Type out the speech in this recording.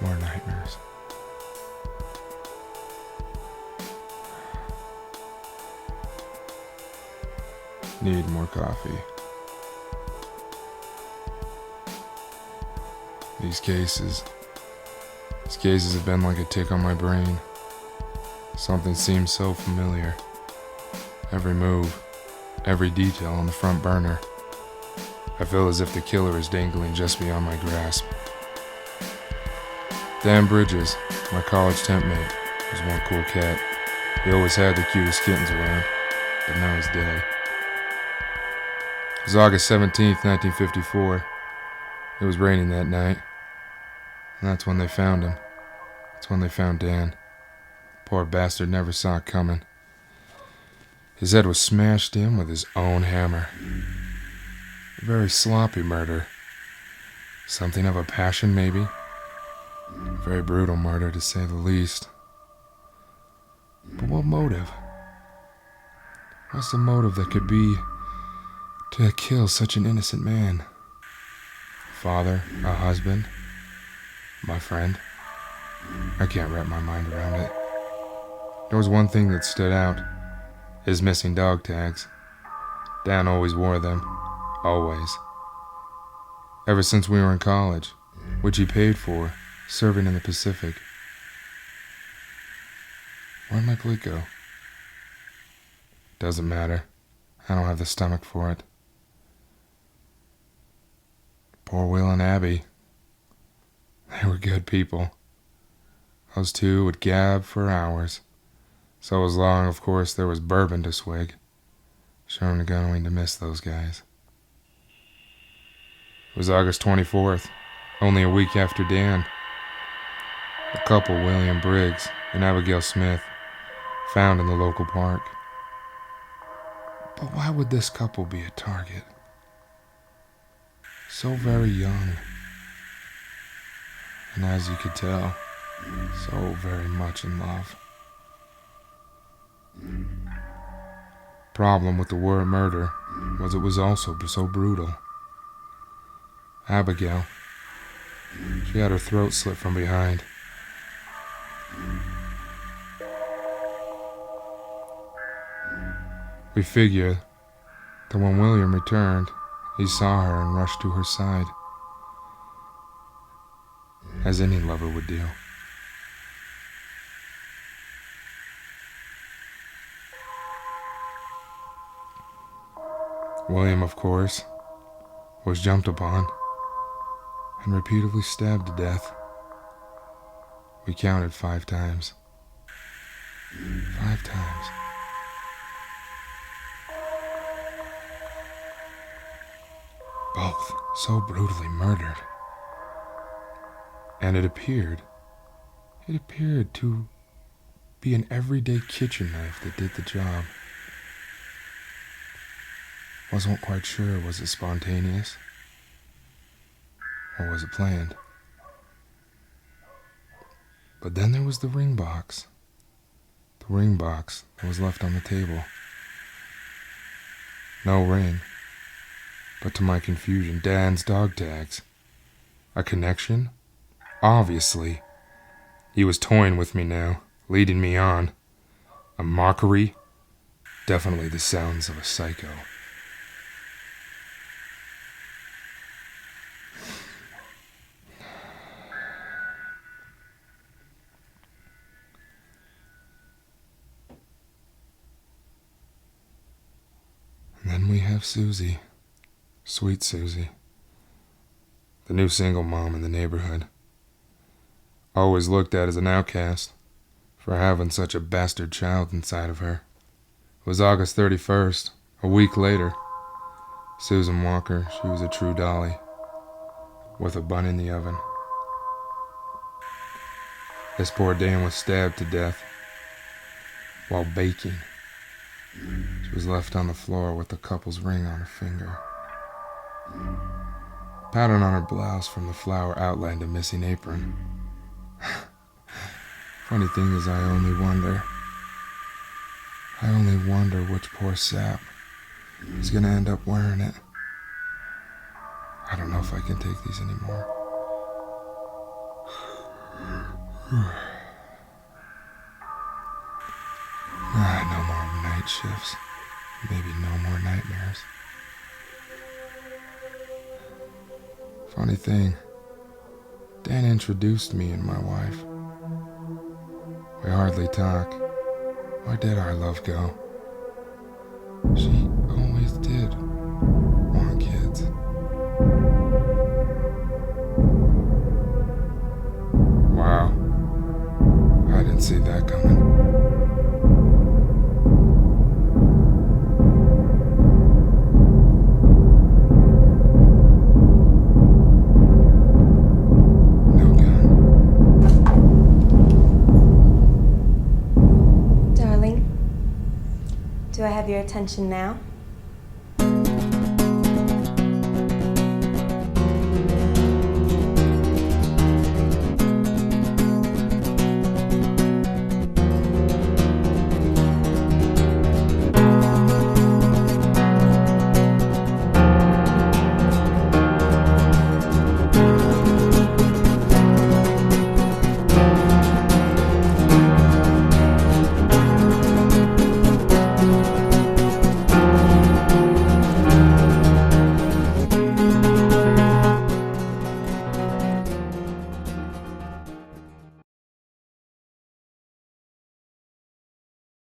More nightmares. Need more coffee. These cases have been like a tick on my brain. Something seems so familiar. Every move, every detail on the front burner. I feel as if the killer is dangling just beyond my grasp. Dan Bridges, my college tent mate, was one cool cat. He always had the cutest kittens around, but now he's dead. It was August 17th, 1954. It was raining that night. And that's when they found him. That's when they found Dan. Poor bastard never saw it coming. His head was smashed in with his own hammer. A very sloppy murder. Something of a passion, maybe. A very brutal murder, to say the least. But what motive? What's the motive that could be to kill such an innocent man? Father, a husband, my friend. I can't wrap my mind around it. There was one thing that stood out. His missing dog tags. Dan always wore them. Always. Ever since we were in college, which he paid for, serving in the Pacific. Where'd my plate go? Doesn't matter. I don't have the stomach for it. Poor Will and Abby. They were good people. Those two would gab for hours. So as long, of course, there was bourbon to swig. Sure I'm going to miss those guys. It was August 24th, only a week after Dan. The couple, William Briggs and Abigail Smith, found in the local park. But why would this couple be a target? So very young. And as you could tell, so very much in love. Problem with the word murder was it was also so brutal. Abigail, she had her throat slit from behind. We figured that when William returned, he saw her and rushed to her side, as any lover would do. William, of course, was jumped upon and repeatedly stabbed to death. We counted 5 times. 5 times. Both so brutally murdered. And it appeared to be an everyday kitchen knife that did the job. Wasn't quite sure, was it spontaneous? Or was it planned? But then there was the ring box. The ring box that was left on the table. No ring. But to my confusion, Dan's dog tags. A connection? Obviously. He was toying with me now, leading me on. A mockery? Definitely the sounds of a psycho. And then we have Susie. Sweet Susie. The new single mom in the neighborhood. Always looked at as an outcast for having such a bastard child inside of her. It was August 31st, a week later. Susan Walker, she was a true dolly, with a bun in the oven. This poor Dan was stabbed to death while baking. She was left on the floor with the couple's ring on her finger. Pattern on her blouse from the flower outlined a missing apron. Funny thing is, I only wonder which poor sap is gonna end up wearing it. I don't know if I can take these anymore. No more night shifts. Maybe no more nightmares. Funny thing, Dan introduced me and my wife. We hardly talk. Where did our love go? She always did want kids. Wow. I didn't see that coming. No gun. Darling, do I have your attention now?